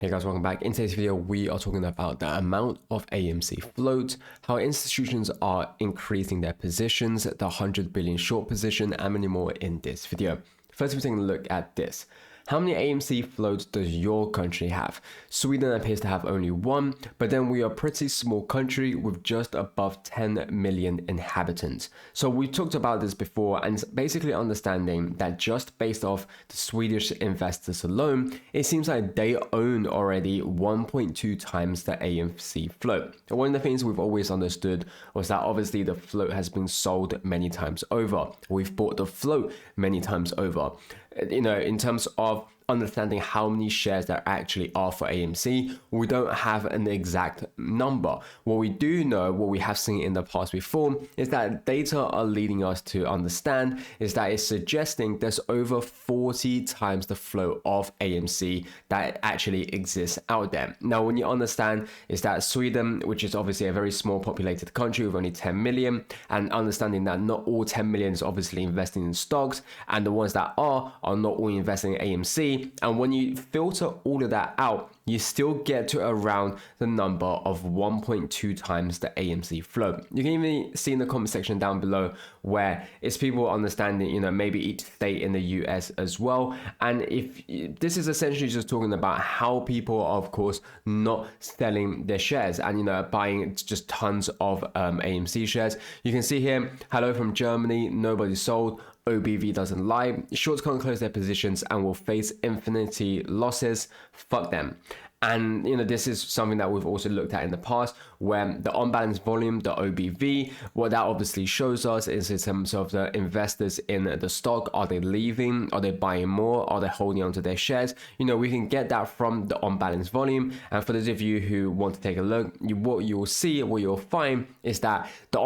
Hey guys, welcome back. In today's video, we are talking about the amount of AMC float, how institutions are increasing their positions, the 100 billion short position, and many more in this video. First, we're taking a look at this. How many AMC floats does your country have? Sweden appears to have only one, but then we are a pretty small country with just above 10 million inhabitants. So we talked about this before, and it's basically understanding that just based off the Swedish investors alone, it seems like they own already 1.2 times the AMC float. And one of the things we've always understood was that obviously the float has been sold many times over. We've bought the float many times over. You know, in terms of understanding how many shares there actually are for AMC, we don't have an exact number. What we do know, what we have seen in the past before, is that data are leading us to understand is that it's suggesting there's over 40 times the flow of AMC that actually exists out there. Now, when you understand is that Sweden, which is obviously a very small populated country with only 10 million, and understanding that not all 10 million is obviously investing in stocks, and the ones that are not all investing in AMC. And when you filter all of that out, you still get to around the number of 1.2 times the AMC float. You can even see in the comment section down below where it's people understanding, you know, maybe each state in the US as well. And if this is essentially just talking about how people are, of course, not selling their shares and, you know, buying just tons of AMC shares. You can see here, hello from Germany, nobody sold. OBV doesn't lie. Shorts can't close their positions and will face infinity losses. Fuck them. And, you know, this is something that we've also looked at in the past where the unbalanced volume, the OBV, what that obviously shows us is in terms of the investors in the stock. Are they leaving? Are they buying more? Are they holding on to their shares? You know, we can get that from the unbalanced volume. And for those of you who want to take a look, what you will see, what you'll find is that the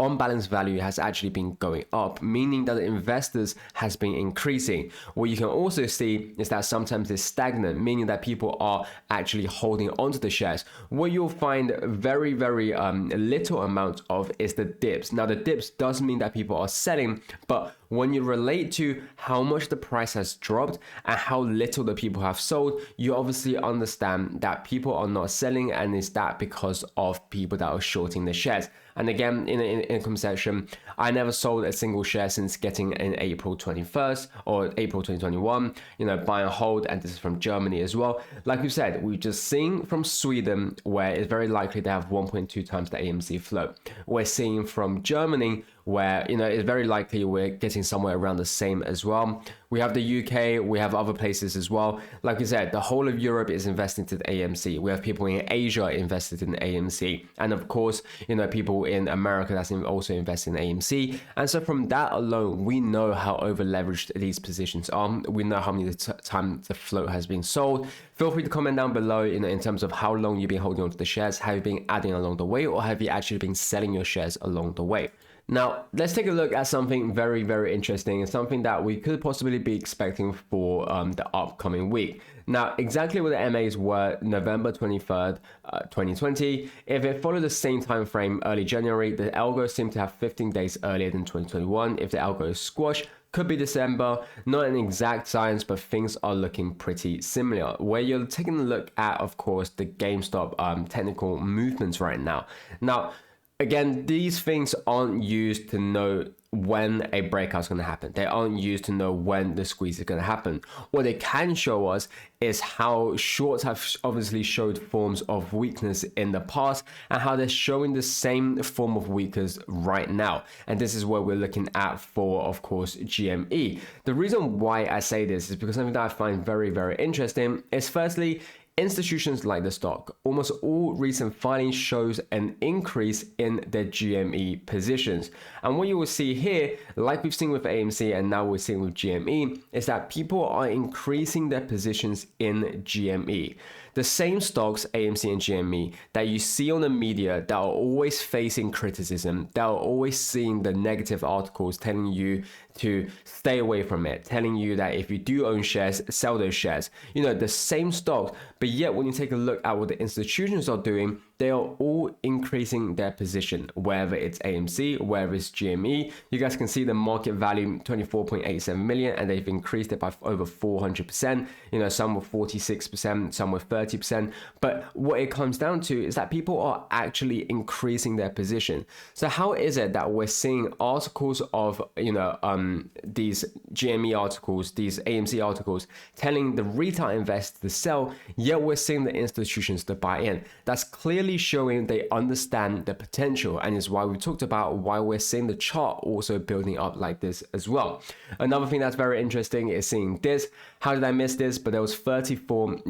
unbalanced value has actually been going up, meaning that the investors has been increasing. What you can also see is that sometimes it's stagnant, meaning that people are actually holding onto the shares. What you'll find very little amount of is the dips. Now the dips does mean that people are selling, but when you relate to how much the price has dropped and how little the people have sold, you obviously understand that people are not selling, and is that because of people that are shorting the shares. And again, in the income section, I never sold a single share since getting in April 21st or April 2021, you know, buy and hold. And this is from Germany as well. Like we said, we've just seen from Sweden where it's very likely they have 1.2 times the AMC float. We're seeing from Germany where, you know, it's very likely we're getting somewhere around the same as well. We have the UK, we have other places as well. Like we said, the whole of Europe is investing to the AMC. We have people in Asia invested in AMC. And of course, you know, people in America that's also investing in AMC. And so from that alone, we know how over leveraged these positions are. We know how many times the float has been sold. Feel free to comment down below, you know, in terms of how long you've been holding on to the shares. Have you been adding along the way, or have you actually been selling your shares along the way? Now, let's take a look at something very interesting, and something that we could possibly be expecting for the upcoming week. Now, exactly what the MAs were November 23rd, 2020. If it followed the same time frame, early January, the algo seemed to have 15 days earlier than 2021. If the algo is squashed, could be December. Not an exact science, but things are looking pretty similar. Where you're taking a look at, of course, the GameStop technical movements right now. Now, again, these things aren't used to know when a breakout is going to happen. They aren't used to know when the squeeze is going to happen. What they can show us is how shorts have obviously showed forms of weakness in the past, and how they're showing the same form of weakness right now. And this is what we're looking at for, of course, GME. The reason why I say this is because something that I find very interesting is, firstly, institutions like the stock. Almost all recent filings shows an increase in their GME positions. And what you will see here, like we've seen with AMC and now we're seeing with GME, is that people are increasing their positions in GME. The same stocks, AMC and GME, that you see on the media that are always facing criticism, that are always seeing the negative articles telling you to stay away from it, telling you that if you do own shares, sell those shares. You know, the same stocks But yet, when you take a look at what the institutions are doing, they are all increasing their position, whether it's AMC, whether it's GME. You guys can see the market value, 24.87 million, and they've increased it by over 400%. You know, some with 46%, some with 30%. But what it comes down to is that people are actually increasing their position. So how is it that we're seeing articles of, these GME articles, these AMC articles, telling the retail investor to sell, yet we're seeing the institutions to buy in? That's clearly showing they understand the potential, and is why we talked about why we're seeing the chart also building up like this as well. Another thing that's very interesting is seeing this. How did I miss this? But there was 34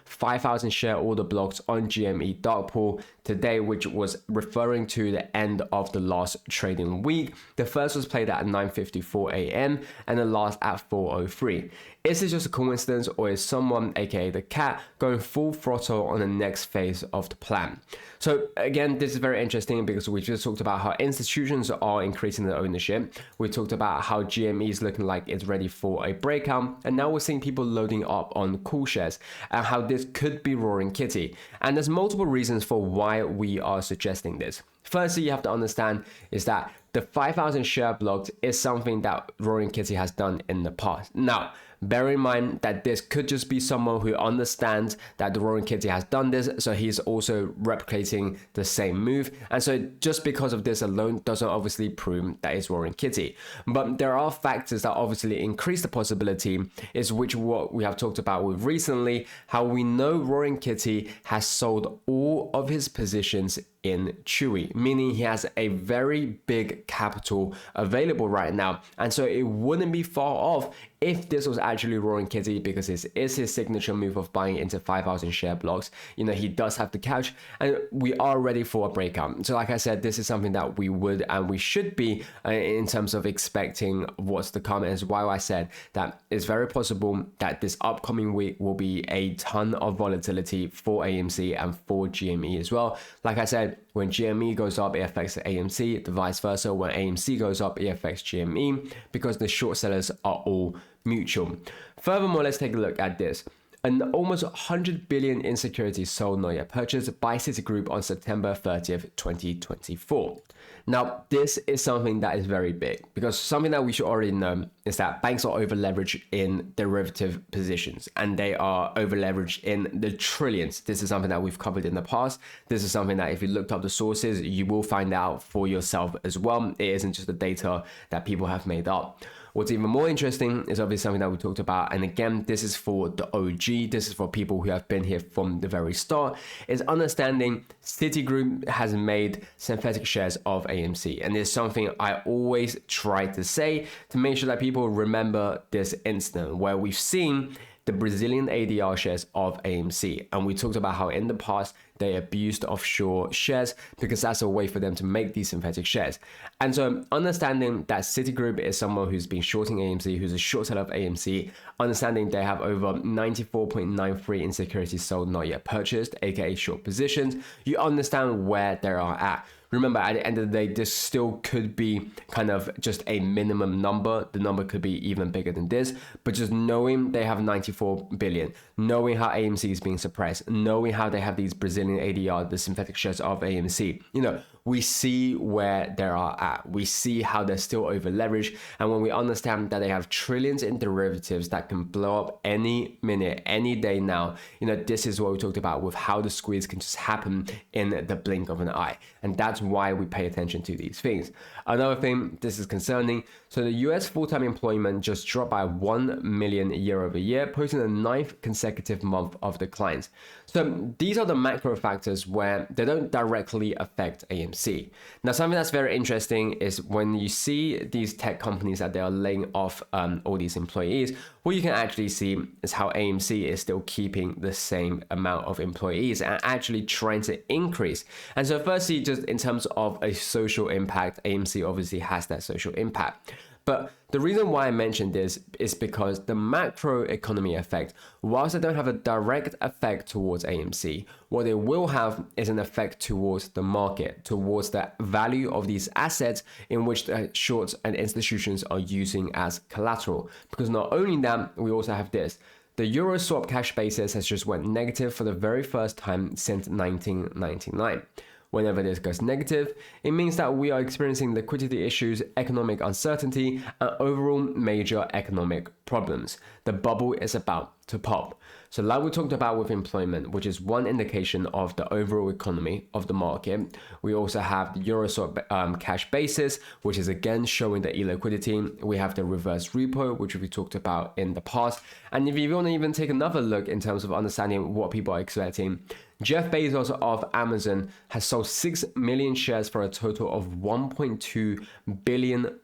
5,000 share order blocks on GME dark pool today, which was referring to the end of the last trading week. The first was played at 9:54 a.m. and the last at 4:03. Is this just a coincidence, or is someone, aka the cat, going full throttle on the next phase of the plan? So again, this is very interesting because we just talked about how institutions are increasing their ownership. We talked about how GME is looking like it's ready for a breakout, and now we're seeing people loading up on call shares and how this could be roaring kitty. And there's multiple reasons for why we are suggesting this. Firstly, you have to understand is that the 5,000 share blocks is something that Roaring Kitty has done in the past. Now, bear in mind that this could just be someone who understands that the Roaring Kitty has done this, so he's also replicating the same move. And so just because of this alone doesn't obviously prove that it's Roaring Kitty. But there are factors that obviously increase the possibility, is which what we have talked about with recently, how we know Roaring Kitty has sold all of his positions in Chewy, meaning he has a very big capital available right now. And so it wouldn't be far off if this was actually Roaring Kitty, because this is his signature move of buying into 5,000 share blocks. You know, he does have the cash, and we are ready for a breakout. So like I said, this is something that we would and we should be in terms of expecting what's to come. And is why I said that it's very possible that this upcoming week will be a ton of volatility for AMC and for GME as well. Like I said, when GME goes up, it affects AMC, the vice versa. When AMC goes up, it affects GME, because the short sellers are all mutual. Furthermore, let's take a look at this. An almost 100 billion in securities sold not yet purchased by Citigroup on September 30th, 2024. Now, this is something that is very big, because something that we should already know is that banks are over leveraged in derivative positions, and they are over leveraged in the trillions. This is something that we've covered in the past. This is something that if you looked up the sources, you will find out for yourself as well. It isn't just the data that people have made up. What's even more interesting is obviously something that we talked about, and again, this is for the OG, this is for people who have been here from the very start, is understanding Citigroup has made synthetic shares of AMC. And it's something I always try to say to make sure that people remember this incident where we've seen the Brazilian ADR shares of AMC. And we talked about how in the past they abused offshore shares because that's a way for them to make these synthetic shares. And so understanding that Citigroup is someone who's been shorting AMC, who's a short seller of AMC, understanding they have over 94.93 in securities sold not yet purchased, aka short positions, you understand where they are at. Remember, at the end of the day, this still could be kind of just a minimum number. The number could be even bigger than this, but just knowing they have 94 billion, knowing how AMC is being suppressed, knowing how they have these Brazilian ADR, the synthetic shares of AMC, you know, we see where they are at. We see how they're still over leveraged. And when we understand that they have trillions in derivatives that can blow up any minute, any day now, you know, this is what we talked about with how the squeeze can just happen in the blink of an eye. And that's why we pay attention to these things. Another thing, this is concerning. So the US full-time employment just dropped by 1 million year over year, posting the 9th consecutive month of declines. So these are the macro factors where they don't directly affect AMC. Now, something that's very interesting is when you see these tech companies that they are laying off all these employees, what you can actually see is how AMC is still keeping the same amount of employees and actually trying to increase. And so firstly, just in terms of a social impact, AMC obviously has that social impact. But the reason why I mentioned this is because the macro economy effect, whilst they don't have a direct effect towards AMC, what they will have is an effect towards the market, towards the value of these assets in which the shorts and institutions are using as collateral. Because not only that, we also have this. The euro swap cash basis has just went negative for the very first time since 1999. Whenever this goes negative, it means that we are experiencing liquidity issues, economic uncertainty, and overall major economic problems. The bubble is about to pop. So like we talked about with employment, which is one indication of the overall economy of the market, we also have the euro swap cash basis, which is again showing the illiquidity. We have the reverse repo, which we talked about in the past. And if you want to even take another look in terms of understanding what people are expecting, Jeff Bezos of Amazon has sold 6 million shares for a total of $1.2 billion.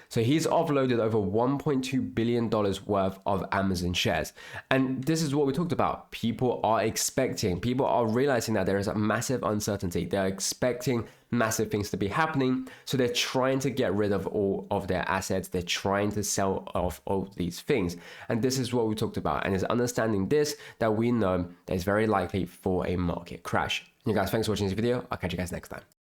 So he's offloaded over $1.2 billion worth of Amazon shares. And this is what we talked about. People are realizing that there is a massive uncertainty. They're expecting massive things to be happening. So they're trying to get rid of all of their assets. They're trying to sell off all these things. And this is what we talked about. And it's understanding this that we know that it's very likely for a market crash. You guys, thanks for watching this video. I'll catch you guys next time.